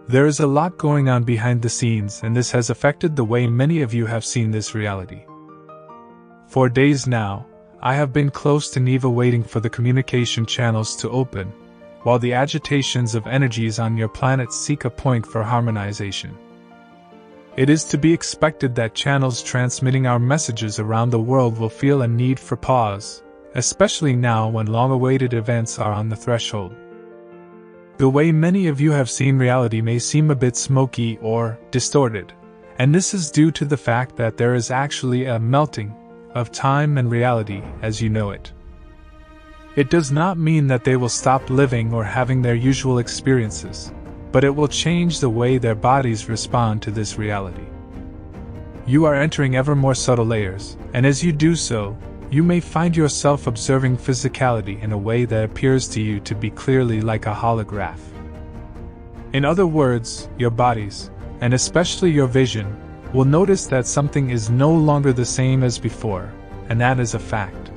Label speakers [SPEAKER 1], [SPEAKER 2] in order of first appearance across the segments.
[SPEAKER 1] There is a lot going on behind the scenes, and this has affected the way many of you have seen this reality. For days now, I have been close to Neva waiting for the communication channels to open, while the agitations of energies on your planet seek a point for harmonization. It is to be expected that channels transmitting our messages around the world will feel a need for pause, especially now when long-awaited events are on the threshold. The way many of you have seen reality may seem a bit smoky or distorted, and this is due to the fact that there is actually a melting of time and reality as you know it. It does not mean that they will stop living or having their usual experiences, but it will change the way their bodies respond to this reality. You are entering ever more subtle layers, and as you do so, you may find yourself observing physicality in a way that appears to you to be clearly like a holograph. In other words, your bodies, and especially your vision, will notice that something is no longer the same as before, and that is a fact.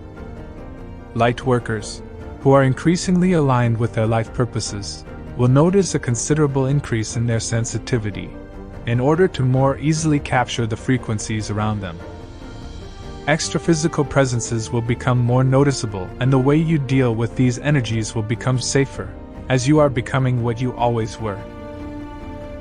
[SPEAKER 1] Light workers, who are increasingly aligned with their life purposes, will notice a considerable increase in their sensitivity, in order to more easily capture the frequencies around them. Extraphysical presences will become more noticeable, and the way you deal with these energies will become safer, as you are becoming what you always were.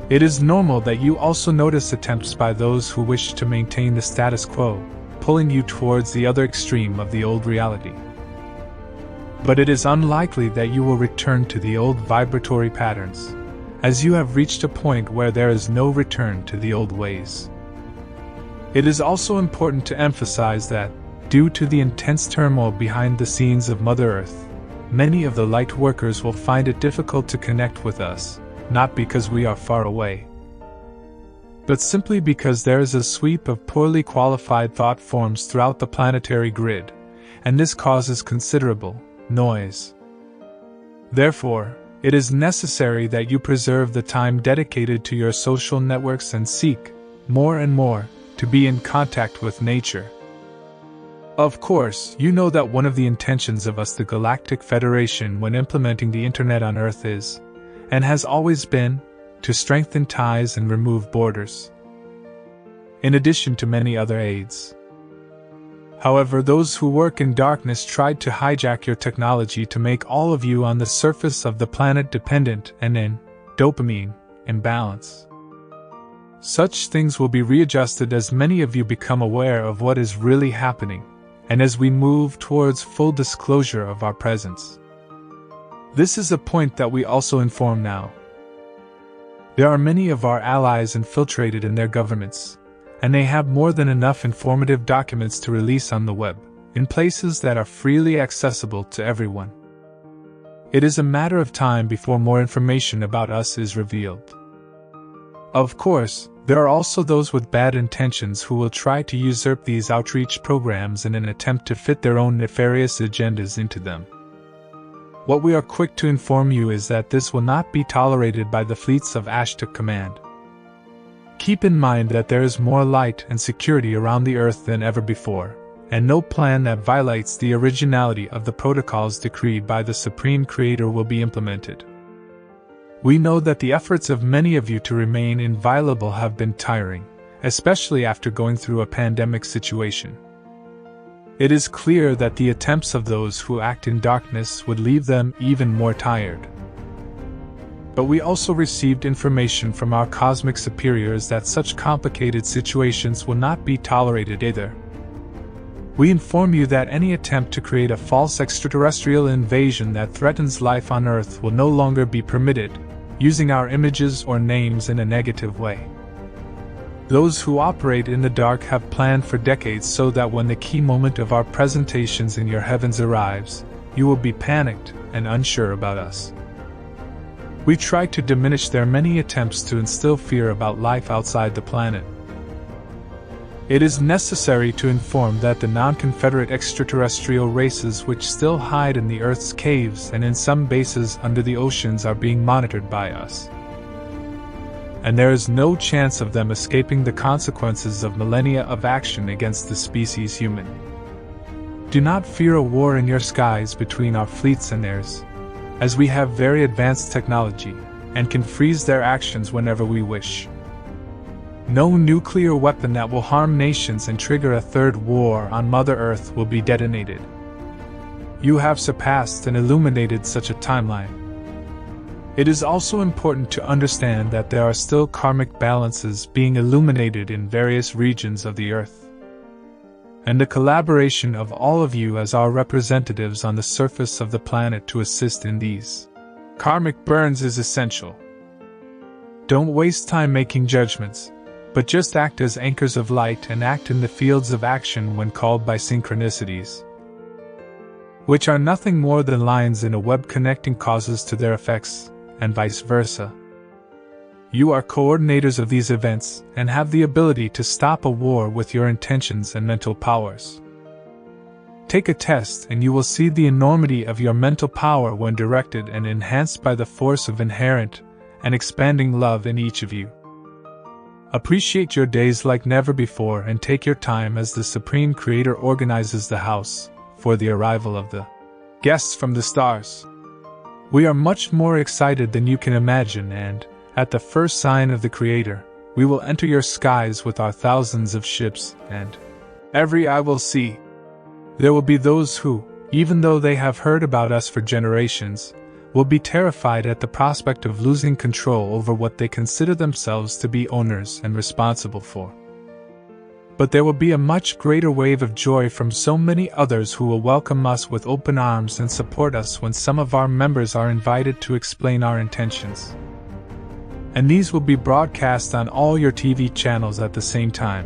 [SPEAKER 1] It is normal that you also notice attempts by those who wish to maintain the status quo, pulling you towards the other extreme of the old reality. But it is unlikely that you will return to the old vibratory patterns, as you have reached a point where there is no return to the old ways. It is also important to emphasize that, due to the intense turmoil behind the scenes of Mother Earth, many of the light workers will find it difficult to connect with us, not because we are far away, but simply because there is a sweep of poorly qualified thought forms throughout the planetary grid, and this causes considerable noise. Therefore, it is necessary that you preserve the time dedicated to your social networks and seek, more and more, to be in contact with nature. Of course, you know that one of the intentions of us, the Galactic Federation, when implementing the Internet on Earth is, and has always been, to strengthen ties and remove borders, in addition to many other aids. However, those who work in darkness tried to hijack your technology to make all of you on the surface of the planet dependent and in dopamine imbalance. Such things will be readjusted as many of you become aware of what is really happening, and as we move towards full disclosure of our presence. This is a point that we also inform now. There are many of our allies infiltrated in their governments, and they have more than enough informative documents to release on the web, in places that are freely accessible to everyone. It is a matter of time before more information about us is revealed. Of course, there are also those with bad intentions who will try to usurp these outreach programs in an attempt to fit their own nefarious agendas into them. What we are quick to inform you is that this will not be tolerated by the fleets of Ashtok Command. Keep in mind that there is more light and security around the Earth than ever before, and no plan that violates the originality of the protocols decreed by the Supreme Creator will be implemented. We know that the efforts of many of you to remain inviolable have been tiring, especially after going through a pandemic situation. It is clear that the attempts of those who act in darkness would leave them even more tired. But we also received information from our cosmic superiors that such complicated situations will not be tolerated either. We inform you that any attempt to create a false extraterrestrial invasion that threatens life on Earth will no longer be permitted, using our images or names in a negative way. Those who operate in the dark have planned for decades so that when the key moment of our presentations in your heavens arrives, you will be panicked and unsure about us. We try to diminish their many attempts to instill fear about life outside the planet. It is necessary to inform that the non-Confederate extraterrestrial races which still hide in the Earth's caves and in some bases under the oceans are being monitored by us. And there is no chance of them escaping the consequences of millennia of action against the species human. Do not fear a war in your skies between our fleets and theirs, as we have very advanced technology, and can freeze their actions whenever we wish. No nuclear weapon that will harm nations and trigger a third war on Mother Earth will be detonated. You have surpassed and illuminated such a timeline. It is also important to understand that there are still karmic balances being illuminated in various regions of the Earth. And the collaboration of all of you as our representatives on the surface of the planet to assist in these karmic burns is essential. Don't waste time making judgments, but just act as anchors of light and act in the fields of action when called by synchronicities, which are nothing more than lines in a web connecting causes to their effects, and vice versa. You are coordinators of these events and have the ability to stop a war with your intentions and mental powers. Take a test and you will see the enormity of your mental power when directed and enhanced by the force of inherent and expanding love in each of you. Appreciate your days like never before and take your time as the Supreme Creator organizes the house for the arrival of the guests from the stars. We are much more excited than you can imagine, and, at the first sign of the Creator, we will enter your skies with our thousands of ships, and every eye will see. There will be those who, even though they have heard about us for generations, will be terrified at the prospect of losing control over what they consider themselves to be owners and responsible for. But there will be a much greater wave of joy from so many others who will welcome us with open arms and support us when some of our members are invited to explain our intentions. And these will be broadcast on all your TV channels at the same time.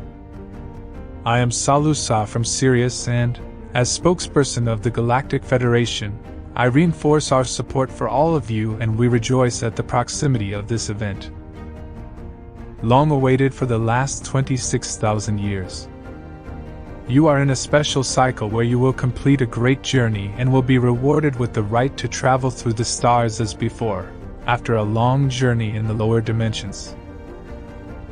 [SPEAKER 1] I am Salusa from Sirius and, as spokesperson of the Galactic Federation, I reinforce our support for all of you and we rejoice at the proximity of this event. Long awaited for the last 26,000 years. You are in a special cycle where you will complete a great journey and will be rewarded with the right to travel through the stars as before, after a long journey in the lower dimensions.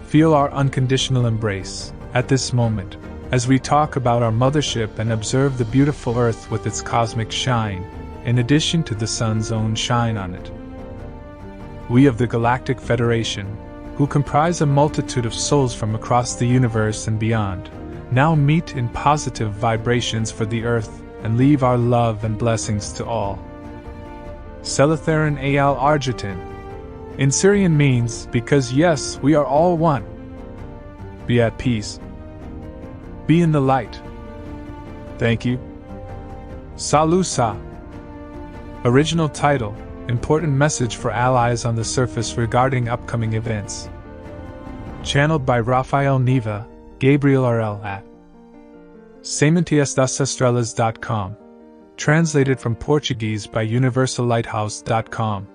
[SPEAKER 1] Feel our unconditional embrace, at this moment, as we talk about our mothership and observe the beautiful Earth with its cosmic shine, in addition to the sun's own shine on it. We of the Galactic Federation, who comprise a multitude of souls from across the universe and beyond, now meet in positive vibrations for the Earth and leave our love and blessings to all. Selatharan Al Arjitin. In Syrian means, because yes, we are all one. Be at peace. Be in the light. Thank you. Salusa. Original title: Important message for allies on the surface regarding upcoming events. Channeled by Rafael Neva, Gabriel RL at sementiasdasestrelas.com. Translated from Portuguese by universallighthouse.com.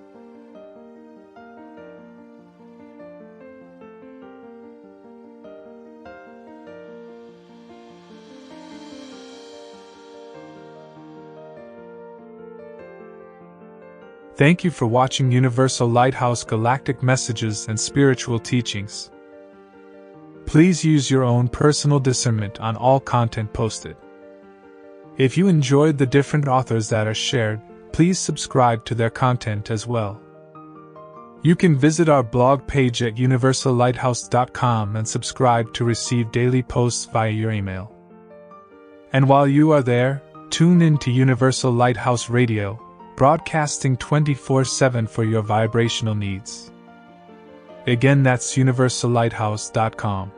[SPEAKER 1] Thank you for watching Universal Lighthouse Galactic Messages and Spiritual Teachings. Please use your own personal discernment on all content posted. If you enjoyed the different authors that are shared, please subscribe to their content as well. You can visit our blog page at universallighthouse.com and subscribe to receive daily posts via your email. And while you are there, tune in to Universal Lighthouse Radio, broadcasting 24/7 for your vibrational needs. Again, that's universallighthouse.com.